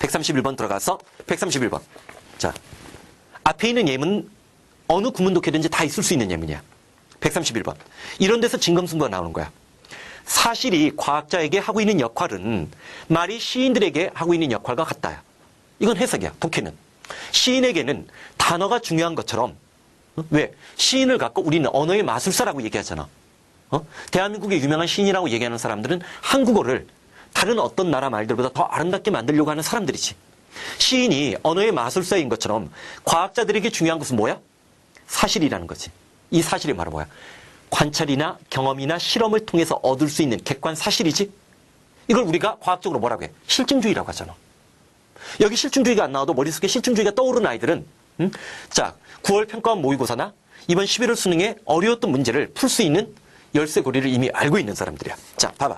131번 들어가서 131번. 자, 앞에 있는 예문 어느 구문 독해든지 다 있을 수 있는 예문이야. 131번. 이런 데서 진검승부가 나오는 거야. 사실이 과학자에게 하고 있는 역할은 말이 시인들에게 하고 있는 역할과 같다. 이건 해석이야. 독해는. 시인에게는 단어가 중요한 것처럼 왜? 시인을 갖고 우리는 언어의 마술사라고 얘기하잖아. 대한민국의 유명한 시인이라고 얘기하는 사람들은 한국어를 다른 어떤 나라 말들보다 더 아름답게 만들려고 하는 사람들이지. 시인이 언어의 마술사인 것처럼 과학자들에게 중요한 것은 뭐야? 사실이라는 거지. 이 사실이 바로 뭐야? 관찰이나 경험이나 실험을 통해서 얻을 수 있는 객관 사실이지. 이걸 우리가 과학적으로 뭐라고 해? 실증주의라고 하잖아. 여기 실증주의가 안 나와도 머릿속에 실증주의가 떠오르는 아이들은 자, 9월 평가원 모의고사나 이번 11월 수능에 어려웠던 문제를 풀 수 있는 열쇠고리를 이미 알고 있는 사람들이야. 자, 봐봐.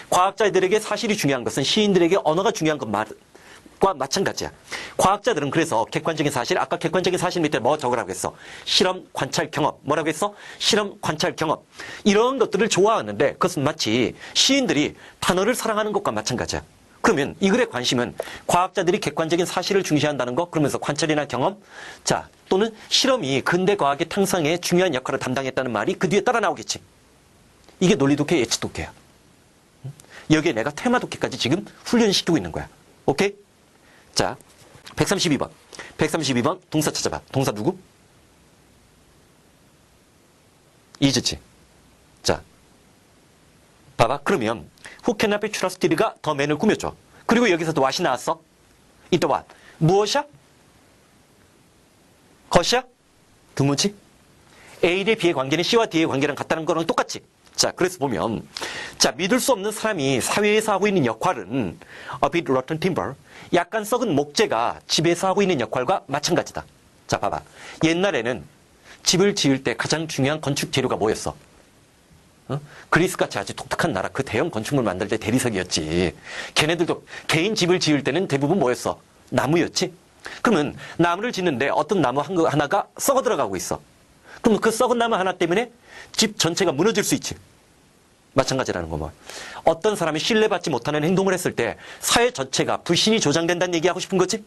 과학자들에게 사실이 중요한 것은 시인들에게 언어가 중요한 것과 마찬가지야. 과학자들은 그래서 객관적인 사실, 아까 객관적인 사실 밑에 뭐 적으라고 했어? 실험, 관찰, 경험. 뭐라고 했어? 실험, 관찰, 경험. 이런 것들을 좋아하는데 그것은 마치 시인들이 단어를 사랑하는 것과 마찬가지야. 그러면 이 글의 관심은 과학자들이 객관적인 사실을 중시한다는 거, 그러면서 관찰이나 경험, 자, 또는 실험이 근대 과학의 탕상에 중요한 역할을 담당했다는 말이 그 뒤에 따라 나오겠지. 이게 논리 독해, 예측 독해야. 여기에 내가 테마 독해까지 지금 훈련시키고 있는 거야. 오케이? 자, 132번. 132번 동사 찾아봐. 동사 누구? 이즈지. 자, 봐봐. 그러면 Who can not be trusted가 더 맨을 꾸몄죠. 그리고 여기서도 what이 나왔어. 이또 what? 무엇이야? 것이야? 등무지? A 대 B의 관계는 C와 D의 관계랑 같다는 거랑 똑같지. 자, 그래서 보면 자, 믿을 수 없는 사람이 사회에서 하고 있는 역할은 a bit rotten timber, 약간 썩은 목재가 집에서 하고 있는 역할과 마찬가지다. 자, 봐봐. 옛날에는 집을 지을 때 가장 중요한 건축 재료가 뭐였어? 그리스같이 아주 독특한 나라, 그 대형 건축물 만들 때 대리석이었지. 걔네들도 개인 집을 지을 때는 대부분 뭐였어? 나무였지. 그러면 나무를 짓는데 어떤 나무 하나가 썩어 들어가고 있어. 그럼 그 썩은 나무 하나 때문에 집 전체가 무너질 수 있지. 마찬가지라는 거 뭐. 어떤 사람이 신뢰받지 못하는 행동을 했을 때 사회 전체가 불신이 조장된다는 얘기하고 싶은 거지?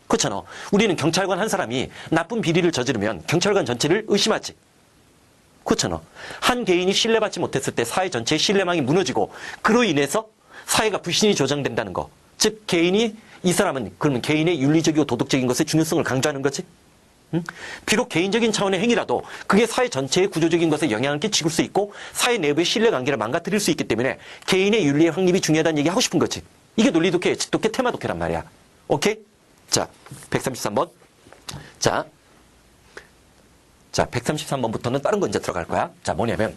그렇잖아. 우리는 경찰관 한 사람이 나쁜 비리를 저지르면 경찰관 전체를 의심하지. 그렇잖아. 한 개인이 신뢰받지 못했을 때 사회 전체의 신뢰망이 무너지고 그로 인해서 사회가 불신이 조장된다는 거. 즉 개인이 이 사람은 그러면 개인의 윤리적이고 도덕적인 것의 중요성을 강조하는 거지. 응? 비록 개인적인 차원의 행위라도 그게 사회 전체의 구조적인 것에 영향을 끼칠 수 있고 사회 내부의 신뢰관계를 망가뜨릴 수 있기 때문에 개인의 윤리의 확립이 중요하다는 얘기 하고 싶은 거지. 이게 논리 독해, 예측 독해, 테마 독해란 말이야. 오케이? 자, 133번. 자, 133번부터는 다른 거 이제 들어갈 거야. 자, 뭐냐면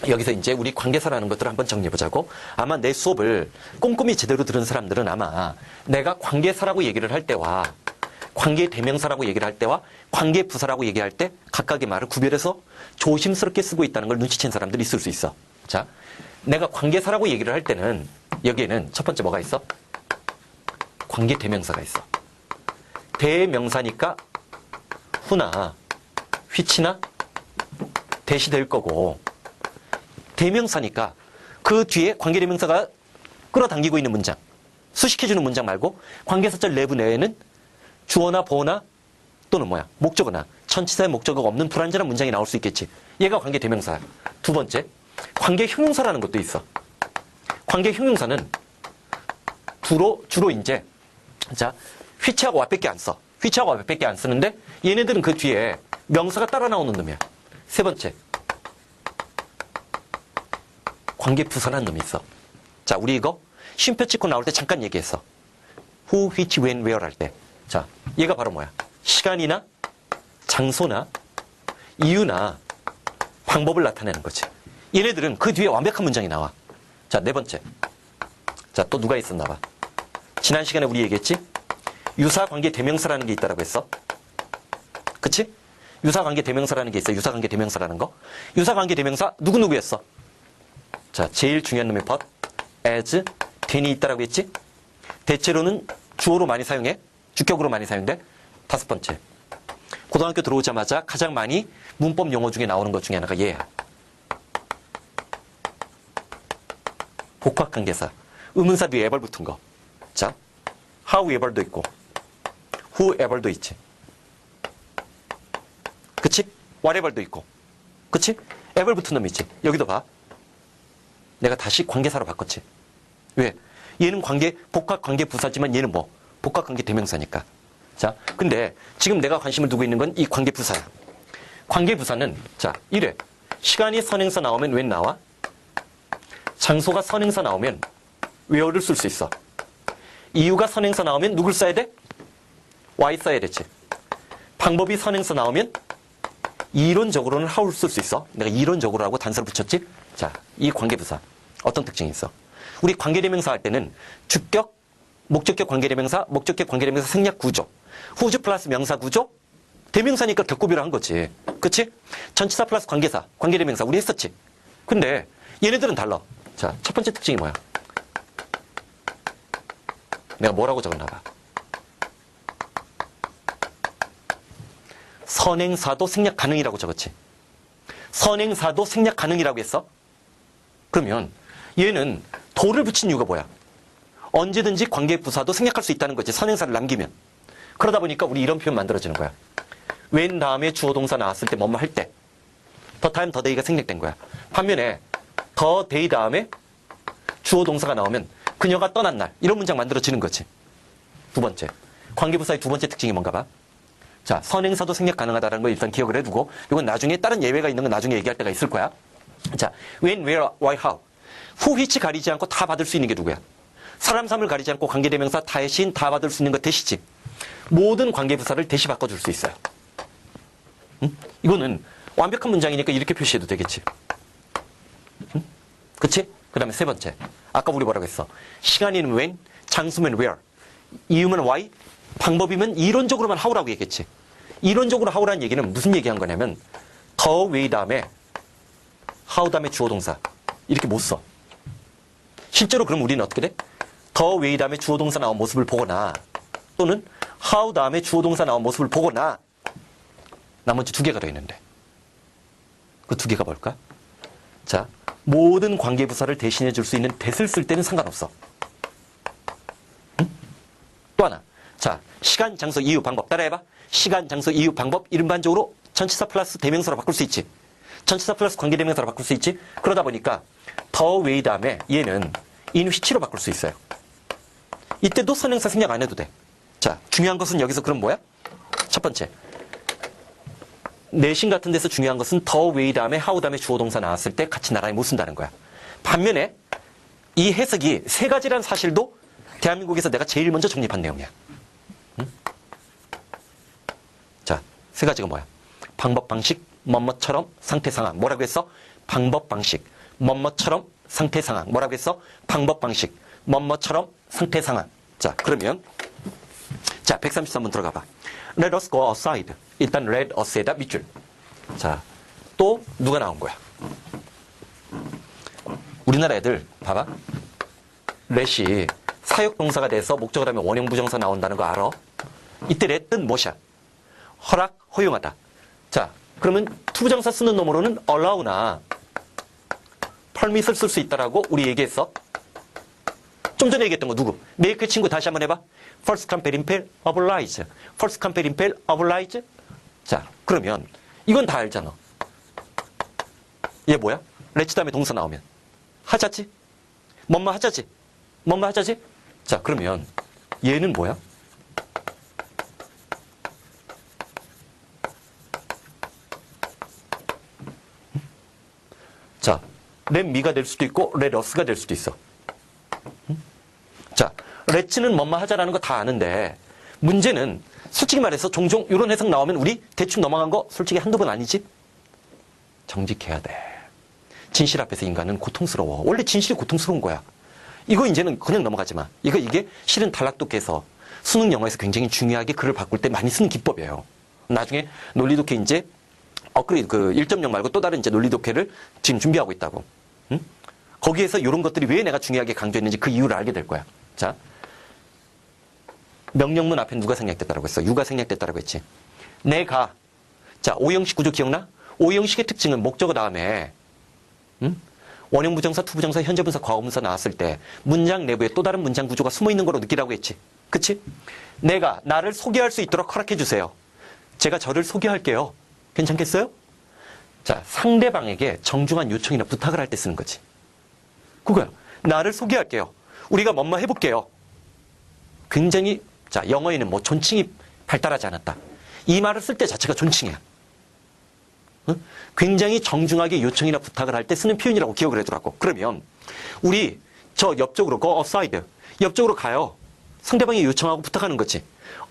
여기서 이제 우리 관계사라는 것들을 한번 정리해보자고. 아마 내 수업을 꼼꼼히 제대로 들은 사람들은 아마 내가 관계사라고 얘기를 할 때와 관계대명사라고 얘기를 할 때와 관계부사라고 얘기할 때 각각의 말을 구별해서 조심스럽게 쓰고 있다는 걸 눈치챈 사람들이 있을 수 있어. 자, 내가 관계사라고 얘기를 할 때는 여기에는 첫 번째 뭐가 있어? 관계대명사가 있어. 대명사니까 후나 which나 대시 될 거고, 대명사니까 그 뒤에 관계대명사가 끌어당기고 있는 문장, 수식해주는 문장 말고 관계사절 내부 내에는 주어나 보어나 또는 뭐야? 목적어나 전치사의 목적어가 없는 불완전한 문장이 나올 수 있겠지. 얘가 관계대명사야. 두 번째, 관계형용사라는 것도 있어. 관계형용사는 주로 이제 자, which하고 what밖에 안 써. which하고 what밖에 안 쓰는데 얘네들은 그 뒤에 명사가 따라 나오는 놈이야. 세 번째, 관계부사라는 놈이 있어. 자, 우리 이거 쉼표 찍고 나올 때 잠깐 얘기했어. who, which, when, where 할 때. 자, 얘가 바로 뭐야? 시간이나 장소나 이유나 방법을 나타내는 거지. 얘네들은 그 뒤에 완벽한 문장이 나와. 자, 네 번째. 자, 또 누가 있었나 봐. 지난 시간에 우리 얘기했지? 유사관계 대명사라는 게 있다라고 했어. 그치? 유사관계 대명사라는 게 있어. 유사관계 대명사라는 거. 유사관계 대명사 누구누구였어? 자, 제일 중요한 놈의 but, as, then이 있다라고 했지? 대체로는 주어로 많이 사용해. 주격으로 많이 사용돼. 다섯 번째, 고등학교 들어오자마자 가장 많이 문법 용어 중에 나오는 것 중에 하나가 얘야. 복합관계사. 의문사 뒤에 애벌 붙은 거. 자, however도 있고 whoever도 있지. 그치? whatever도 있고. 그치? ever 붙은 놈이 있지. 여기도 봐. 내가 다시 관계사로 바꿨지. 왜? 얘는 복합 관계 부사지만 얘는 뭐? 복합 관계 대명사니까. 자, 근데 지금 내가 관심을 두고 있는 건 이 관계 부사야. 관계 부사는 자, 이래. 시간이 선행사 나오면 웬 나와? 장소가 선행사 나오면 where를 쓸 수 있어. 이유가 선행사 나오면 누굴 써야 돼? why 써야 되지. 방법이 선행사 나오면 이론적으로는 how를 쓸 수 있어. 내가 이론적으로 하고 단서를 붙였지? 자, 이 관계부사. 어떤 특징이 있어? 우리 관계대명사 할 때는 주격, 목적격 관계대명사, 목적격 관계대명사 생략 구조, 후주 플러스 명사 구조, 대명사니까 격구비로 한 거지. 그치? 전치사 플러스 관계사, 관계대명사 우리 했었지. 근데 얘네들은 달라. 자, 첫 번째 특징이 뭐야? 내가 뭐라고 적었나 봐. 선행사도 생략 가능이라고 적었지. 선행사도 생략 가능이라고 했어? 그러면 얘는 도를 붙인 이유가 뭐야? 언제든지 관계부사도 생략할 수 있다는 거지. 선행사를 남기면. 그러다 보니까 우리 이런 표현 만들어지는 거야. when 다음에 주어 동사 나왔을 때 뭐뭐 할 때 the time, the day가 생략된 거야. 반면에 the day 다음에 주어 동사가 나오면 그녀가 떠난 날 이런 문장 만들어지는 거지. 두 번째. 관계부사의 두 번째 특징이 뭔가 봐. 자, 선행사도 생략 가능하다는 걸 일단 기억을 해두고 이건 나중에 다른 예외가 있는 건 나중에 얘기할 때가 있을 거야. 자, when, where, why, how. who, which 가리지 않고 다 받을 수 있는 게 누구야? 사람, 삶을 가리지 않고 관계대명사 대신 다 받을 수 있는 거 대시지. 모든 관계부사를 대시 바꿔줄 수 있어요. 응? 이거는 완벽한 문장이니까 이렇게 표시해도 되겠지. 응? 그치? 그 다음에 세 번째. 아까 우리 뭐라고 했어? 시간이면 when, 장소면 where, 이유면 why, 방법이면 이론적으로만 how라고 얘기했지. 이론적으로 how라는 얘기는 무슨 얘기한 거냐면 the way 다음에 how 다음에 주어 동사 이렇게 못 써. 실제로 그럼 우리는 어떻게 돼? the way 다음에 주어 동사 나온 모습을 보거나 또는 how 다음에 주어 동사 나온 모습을 보거나 나머지 두 개가 더 있는데 그 두 개가 뭘까? 자, 모든 관계부사를 대신해 줄 수 있는 that을 쓸 때는 상관없어. 응? 또 하나. 자, 시간, 장소, 이유, 방법 따라해봐. 시간, 장소, 이유, 방법 일반적으로 전치사 플러스 대명사로 바꿀 수 있지. 전치사 플러스 관계대명사로 바꿀 수 있지. 그러다 보니까 the way 다음에 얘는 in which로 바꿀 수 있어요. 이때도 선행사 생략 안 해도 돼. 자, 중요한 것은 여기서 그럼 뭐야? 첫 번째. 내신 같은 데서 중요한 것은 the way 다음에 how 다음에 주어 동사 나왔을 때 같이 나란히 못 쓴다는 거야. 반면에 이 해석이 세 가지라는 사실도 대한민국에서 내가 제일 먼저 정립한 내용이야. 응? 자, 세 가지가 뭐야? 방법, 방식, 뭐뭐처럼, 상태, 상황. 뭐라고 했어? 방법, 방식, 뭐뭐처럼, 상태, 상황. 뭐라고 했어? 방법, 방식, 뭐뭐처럼, 상태, 상황. 자, 그러면 자, 133번 들어가 봐. Let us go outside. 일단 let us에다 밑줄. 자, 또 누가 나온 거야? 우리나라 애들 봐봐. let이 사역동사가 돼서 목적을 하면 원형 부정사 나온다는 거 알아? 이때 let은 뭐야? 허락, 허용하다. 자, 그러면 투부정사 쓰는 놈으로는 allow나 permit을 쓸 수 있다라고 우리 얘기했어. 좀 전에 얘기했던 거 누구? 메이크 친구 다시 한번 해봐. First come, impel, oblige. First come, impel, oblige. 자, 그러면 이건 다 알잖아. 얘 뭐야? let's 다음에 동사 나오면 하자지? 뭐뭐 하자지? 뭐뭐 하자지? 자, 그러면 얘는 뭐야? 자, let me가 될 수도 있고 let us가 될 수도 있어. 자, let'는 뭐뭐 하자라는 거 다 아는데 문제는 솔직히 말해서 종종 이런 해석 나오면 우리 대충 넘어간 거 솔직히 한두 번 아니지? 정직해야 돼. 진실 앞에서 인간은 고통스러워. 원래 진실이 고통스러운 거야. 이거 이제는 그냥 넘어가지 마. 이게 실은 단락독해서 수능 영어에서 굉장히 중요하게 글을 바꿀 때 많이 쓰는 기법이에요. 나중에 논리독해 이제 업그레이드 그 1.0 말고 또 다른 이제 논리독해를 지금 준비하고 있다고. 응? 거기에서 이런 것들이 왜 내가 중요하게 강조했는지 그 이유를 알게 될 거야. 자, 명령문 앞에 누가 생략됐다라고 했어? 유가 생략됐다라고 했지. 내가. 자, 오형식 구조 기억나? 오형식의 특징은 목적어 다음에 원형 부정사, 투부정사, 현재 분사, 과거 분사 나왔을 때 문장 내부에 또 다른 문장 구조가 숨어 있는 거로 느끼라고 했지. 그치? 내가 나를 소개할 수 있도록 허락해 주세요. 제가 저를 소개할게요. 괜찮겠어요? 자, 상대방에게 정중한 요청이나 부탁을 할 때 쓰는 거지. 그거야. 나를 소개할게요. 우리가 뭐뭐 해볼게요. 굉장히, 자, 영어에는 뭐 존칭이 발달하지 않았다. 이 말을 쓸 때 자체가 존칭이야. 응? 굉장히 정중하게 요청이나 부탁을 할 때 쓰는 표현이라고 기억을 해두라고. 그러면 우리 저 옆쪽으로 go aside. 옆쪽으로 가요. 상대방이 요청하고 부탁하는 거지.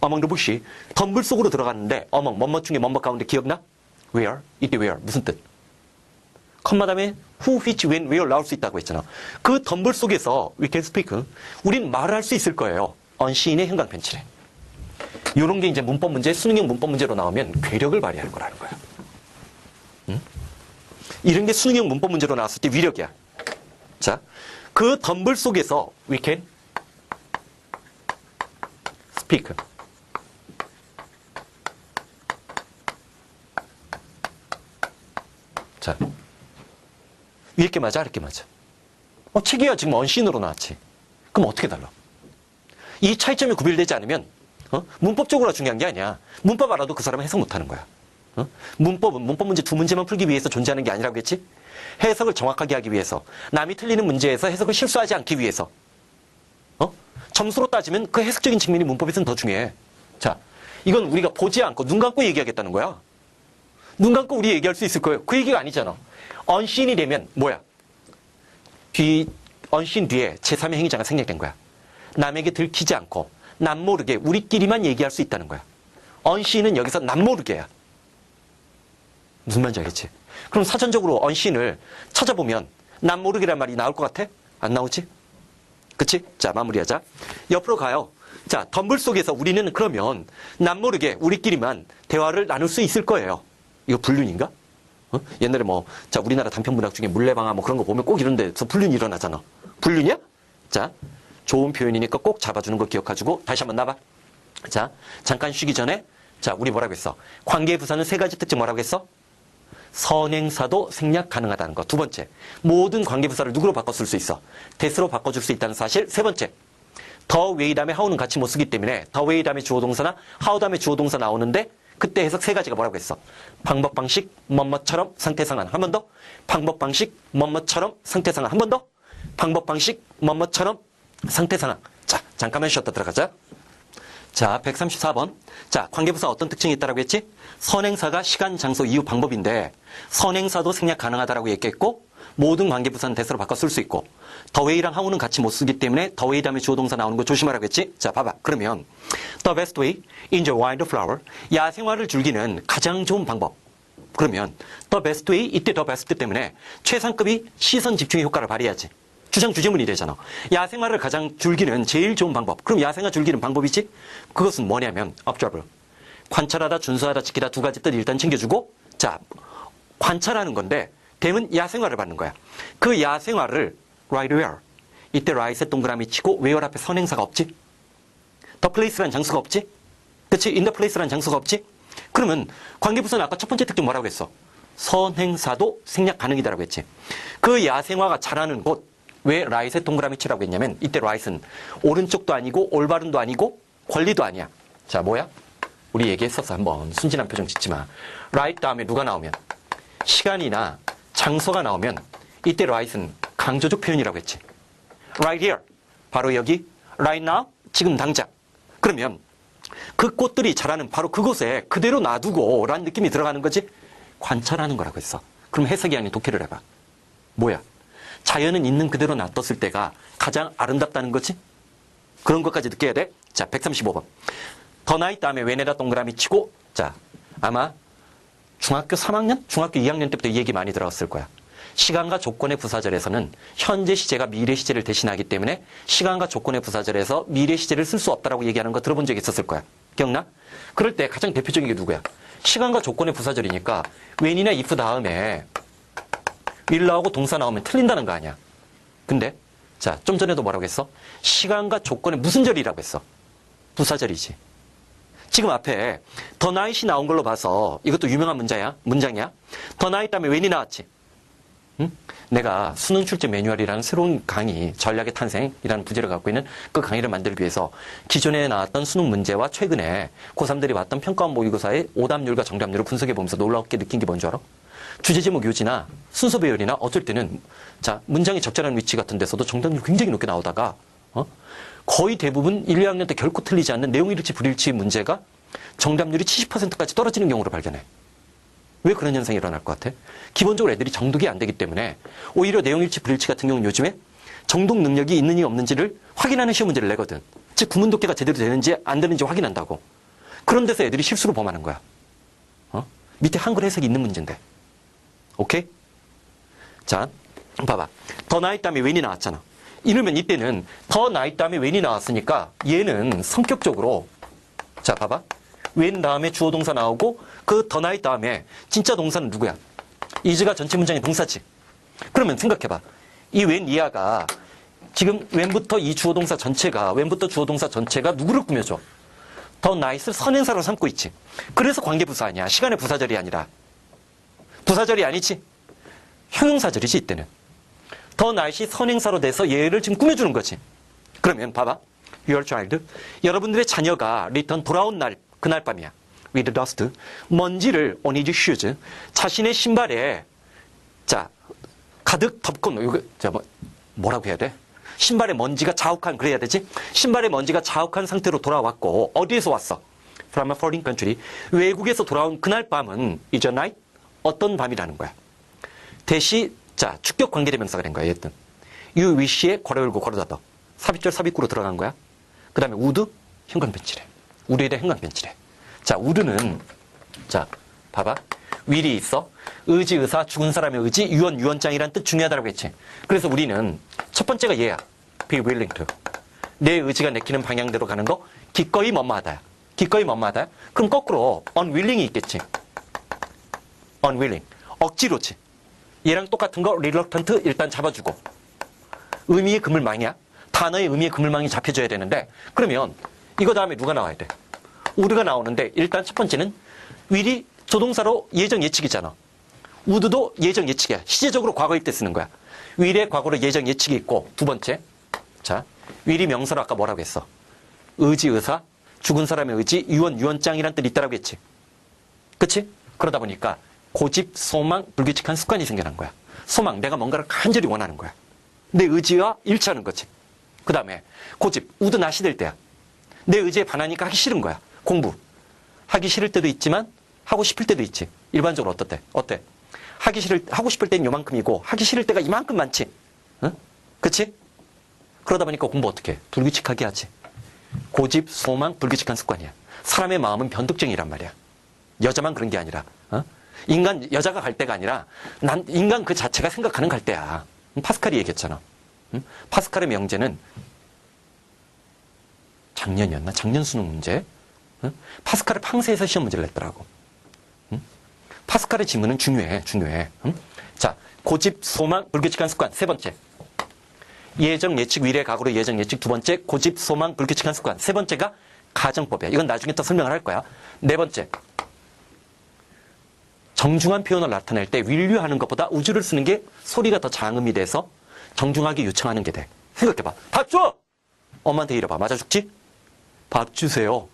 among the bush. 덤불 속으로 들어갔는데 among 뭐뭐 중에 뭐뭐 가운데 기억나? where? 이때 where? 무슨 뜻? 컴마 다음에 who, which, when, where 나올 수 있다고 했잖아. 그 덤불 속에서 we can speak. 우린 말을 할 수 있을 거예요. 언시인의 형광펜칠에. 이런 게 이제 문법 문제, 수능형 문법 문제로 나오면 괴력을 발휘할 거라는 거야. 응? 이런 게 수능형 문법 문제로 나왔을 때 위력이야. 자, 그 덤불 속에서 we can speak. 자, 이렇게 맞아, 이렇게 맞아. 책이야 지금 언신으로 나왔지. 그럼 어떻게 달라? 이 차이점이 구별되지 않으면 문법적으로 중요한 게 아니야. 문법 알아도 그 사람은 해석 못하는 거야. 문법은 문법 문제 두 문제만 풀기 위해서 존재하는 게 아니라고 했지? 해석을 정확하게 하기 위해서, 남이 틀리는 문제에서 해석을 실수하지 않기 위해서. 점수로 따지면 그 해석적인 측면이 문법에서는 더 중요해. 자, 이건 우리가 보지 않고 눈 감고 얘기하겠다는 거야. 눈 감고 우리 얘기할 수 있을 거예요. 그 얘기가 아니잖아. 언신이 되면 뭐야? 언신 뒤에 제3의 행위자가 생략된 거야. 남에게 들키지 않고 남 모르게 우리끼리만 얘기할 수 있다는 거야. 언신은 여기서 남 모르게야. 무슨 말인지 알겠지? 그럼 사전적으로 언신을 찾아보면 남 모르게란 말이 나올 것 같아? 안 나오지? 그치? 자, 마무리하자. 옆으로 가요. 자, 덤불 속에서 우리는 그러면 남 모르게 우리끼리만 대화를 나눌 수 있을 거예요. 이거 불륜인가? 옛날에 자, 우리나라 단편문학 중에 물레방아 뭐 그런 거 보면 꼭 이런 데서 불륜이 일어나잖아. 불륜이야? 자, 좋은 표현이니까 꼭 잡아주는 거 기억해주고 다시 한번 나봐. 자, 잠깐 쉬기 전에 자, 우리 뭐라고 했어? 관계의 부사는 세 가지 특징 뭐라고 했어? 선행사도 생략 가능하다는 거. 두 번째, 모든 관계부사를 누구로 바꿔 쓸 수 있어? that으로 바꿔줄 수 있다는 사실. 세 번째, the way 다음에 how는 같이 못 쓰기 때문에 the way 다음에 주어동사나 how 다음에 주어동사 나오는데 그때 해석 세 가지가 뭐라고 했어? 방법, 방식, 뭐뭐처럼, 상태, 상황. 한 번 더. 방법, 방식, 뭐뭐처럼, 상태, 상황. 한 번 더. 방법, 방식, 뭐뭐처럼, 상태, 상황. 자, 잠깐만 쉬었다 들어가자. 자, 134번. 자, 관계부사 어떤 특징이 있다라고 했지? 선행사가 시간, 장소, 이유, 방법인데 선행사도 생략 가능하다라고 얘기했고 모든 관계부사는 대서로 바꿔 쓸 수 있고 the way랑 how는 같이 못 쓰기 때문에 the way 다음에 주어동사 나오는 거 조심하라고 했지? 자, 봐봐. 그러면 the best way, enjoy wildflower. 야생화를 즐기는 가장 좋은 방법. 그러면 the best way, 이때 the best 때문에 최상급이 시선 집중의 효과를 발휘하지. 주장 주제문이 되잖아. 야생화를 가장 즐기는 제일 좋은 방법. 그럼 야생화 즐기는 방법이지? 그것은 뭐냐면 observe. 관찰하다, 준수하다, 지키다 두 가지 뜻 일단 챙겨주고 자, 관찰하는 건데 대면 야생화를 받는 거야. 그 야생화를 right where. 이때 right에 동그라미 치고 where 앞에 선행사가 없지? the place라는 장소가 없지? 그치? in the place라는 장소가 없지? 그러면 관계부사는 아까 첫 번째 특징 뭐라고 했어? 선행사도 생략 가능이다라고 했지. 그 야생화가 자라는 곳 왜 right에 동그라미 치라고 했냐면 이때 right은 오른쪽도 아니고 올바른도 아니고 권리도 아니야. 자, 뭐야? 우리 얘기했었어. 한번 순진한 표정 짓지 마. right 다음에 누가 나오면 시간이나 장소가 나오면 이때 right은 강조적 표현이라고 했지. right here. 바로 여기. right now. 지금 당장. 그러면 그 꽃들이 자라는 바로 그곳에 그대로 놔두고 라는 느낌이 들어가는 거지. 관찰하는 거라고 했어. 그럼 해석이 아닌 독해를 해봐. 뭐야? 자연은 있는 그대로 놔뒀을 때가 가장 아름답다는 거지? 그런 것까지 느껴야 돼? 자, 135번. 더 나이 다음에 웬에다 동그라미 치고 자, 아마 중학교 3학년? 중학교 2학년 때부터 이 얘기 많이 들어왔을 거야. 시간과 조건의 부사절에서는 현재 시제가 미래 시제를 대신하기 때문에 시간과 조건의 부사절에서 미래 시제를 쓸 수 없다라고 얘기하는 거 들어본 적이 있었을 거야. 기억나? 그럴 때 가장 대표적인 게 누구야? 시간과 조건의 부사절이니까 when이나 if 다음에 will 나오고 동사 나오면 틀린다는 거 아니야. 근데 자, 좀 전에도 뭐라고 했어? 시간과 조건의 무슨 절이라고 했어? 부사절이지. 지금 앞에 더 나잇이 나온 걸로 봐서 이것도 유명한 문장이야. 더 나잇 다음에 when이 나왔지. 응? 내가 수능 출제 매뉴얼이라는 새로운 강의, 전략의 탄생이라는 부제를 갖고 있는 그 강의를 만들기 위해서 기존에 나왔던 수능 문제와 최근에 고3들이 왔던 평가원 모의고사의 오답률과 정답률을 분석해보면서 놀랍게 느낀 게 뭔지 알아? 주제 제목 요지나 순서 배열이나 어쩔 때는 자 문장이 적절한 위치 같은 데서도 정답률이 굉장히 높게 나오다가 거의 대부분 1, 2학년 때 결코 틀리지 않는 내용일치 불일치 문제가 정답률이 70%까지 떨어지는 경우를 발견해. 왜 그런 현상이 일어날 것 같아? 기본적으로 애들이 정독이 안 되기 때문에 오히려 내용일치 불일치 같은 경우는 요즘에 정독 능력이 있는지 없는지를 확인하는 시험 문제를 내거든. 즉 구문 독해가 제대로 되는지 안 되는지 확인한다고. 그런 데서 애들이 실수로 범하는 거야. 밑에 한글 해석이 있는 문제인데. 오케이? 자, 봐봐. 더 나이 다음에 웬이 나왔잖아. 이러면 이때는 더 나이 다음에 웬이 나왔으니까 얘는 성격적으로 자, 봐봐. 웬 다음에 주어 동사 나오고 그 더 나이 다음에 진짜 동사는 누구야? is가 전체 문장의 동사지. 그러면 생각해봐. 이 웬 이하가 지금 웬부터 이 주어 동사 전체가 웬부터 주어 동사 전체가 누구를 꾸며줘? 더 나이스를 선행사로 삼고 있지. 그래서 관계부사 아니야. 시간의 부사절이 아니라. 부사절이 아니지. 형용사절이지 이때는. 더 나이시 선행사로 돼서 얘를 지금 꾸며주는 거지. 그러면 봐봐. Your child. 여러분들의 자녀가 return 돌아온 날, 그날 밤이야. With dust. 먼지를 on his shoes. 자신의 신발에 자 가득 덮고 이거 뭐라고 해야 돼? 신발에 먼지가 자욱한 그래야 되지? 신발에 먼지가 자욱한 상태로 돌아왔고 어디에서 왔어? From a foreign country. 외국에서 돌아온 그날 밤은 is a night. 어떤 밤이라는 거야. 대시 자 축격 관계대명사가 된 거야. 얘든 You wish에 괄호 열고 괄호 닫아. 삽입절 삽입구로 들어간 거야. 그 다음에 would 형광펜칠해. would에 대해 형광펜칠해. 자 would는 자 봐봐. will이 있어. 의지 의사 죽은 사람의 의지 유언 유언장이란 뜻 중요하다고 했지. 그래서 우리는 첫 번째가 얘야. be willing to. 내 의지가 내키는 방향대로 가는 거 기꺼이 뭐뭐하다. 기꺼이 뭐뭐하다. 그럼 거꾸로 unwilling이 있겠지. unwilling. 억지로지. 얘랑 똑같은 거 reluctant 일단 잡아주고. 의미의 그물망이야. 단어의 의미의 그물망이 잡혀줘야 되는데 그러면 이거 다음에 누가 나와야 돼? would가 나오는데 일단 첫 번째는 will이 조동사로 예정 예측이잖아. would도 예정 예측이야. 시제적으로 과거일 때 쓰는 거야. will의 과거로 예정 예측이 있고 두 번째 자 will이 명사로 아까 뭐라고 했어? 의지 의사 죽은 사람의 의지 유언 유언장이란 뜻이 있다라고 했지. 그치? 그러다 보니까 고집 소망 불규칙한 습관이 생겨난 거야. 소망 내가 뭔가를 간절히 원하는 거야. 내 의지와 일치하는 거지. 그 다음에 고집 우드 낫이 될 때야. 내 의지에 반하니까 하기 싫은 거야. 공부 하기 싫을 때도 있지만 하고 싶을 때도 있지. 일반적으로 어때? 하고 싶을 땐 요만큼이고 하기 싫을 때가 이만큼 많지. 응? 그치? 그러다 보니까 공부 어떻게 해? 불규칙하게 하지. 고집 소망 불규칙한 습관이야. 사람의 마음은 변덕쟁이란 말이야. 여자만 그런 게 아니라 여자가 갈 때가 아니라 인간 그 자체가 생각하는 갈 때야. 파스칼이 얘기했잖아. 응? 파스칼의 명제는 작년이었나? 작년 수능 문제. 응? 파스칼의 팡세에서 시험 문제를 냈더라고. 응? 파스칼의 지문은 중요해. 응? 자, 고집, 소망, 불규칙한 습관. 세 번째. 예정, 예측, 위례, 각오로 예정, 예측. 두 번째, 고집, 소망, 불규칙한 습관. 세 번째가 가정법이야. 이건 나중에 또 설명을 할 거야. 네 번째. 정중한 표현을 나타낼 때 윌류하는 것보다 우주를 쓰는 게 소리가 더 장음이 돼서 정중하게 요청하는 게 돼. 생각해봐. 밥 줘! 엄마한테 이래봐. 맞아 죽지? 밥 주세요.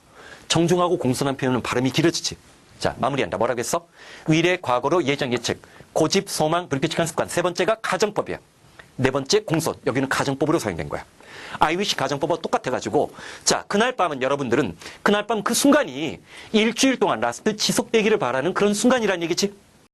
정중하고 공손한 표현은 발음이 길어지지. 자, 마무리한다. 뭐라고 했어? 위례, 과거로, 예정, 예측. 고집, 소망, 불규칙한 습관. 세 번째가 가정법이야. 네 번째, 공손. 여기는 가정법으로 사용된 거야. 아이위시 가정법과 똑같아가지고 자, 그날 밤은 여러분들은 그날 밤 그 순간이 일주일 동안 라스트 지속되기를 바라는 그런 순간이란 얘기지.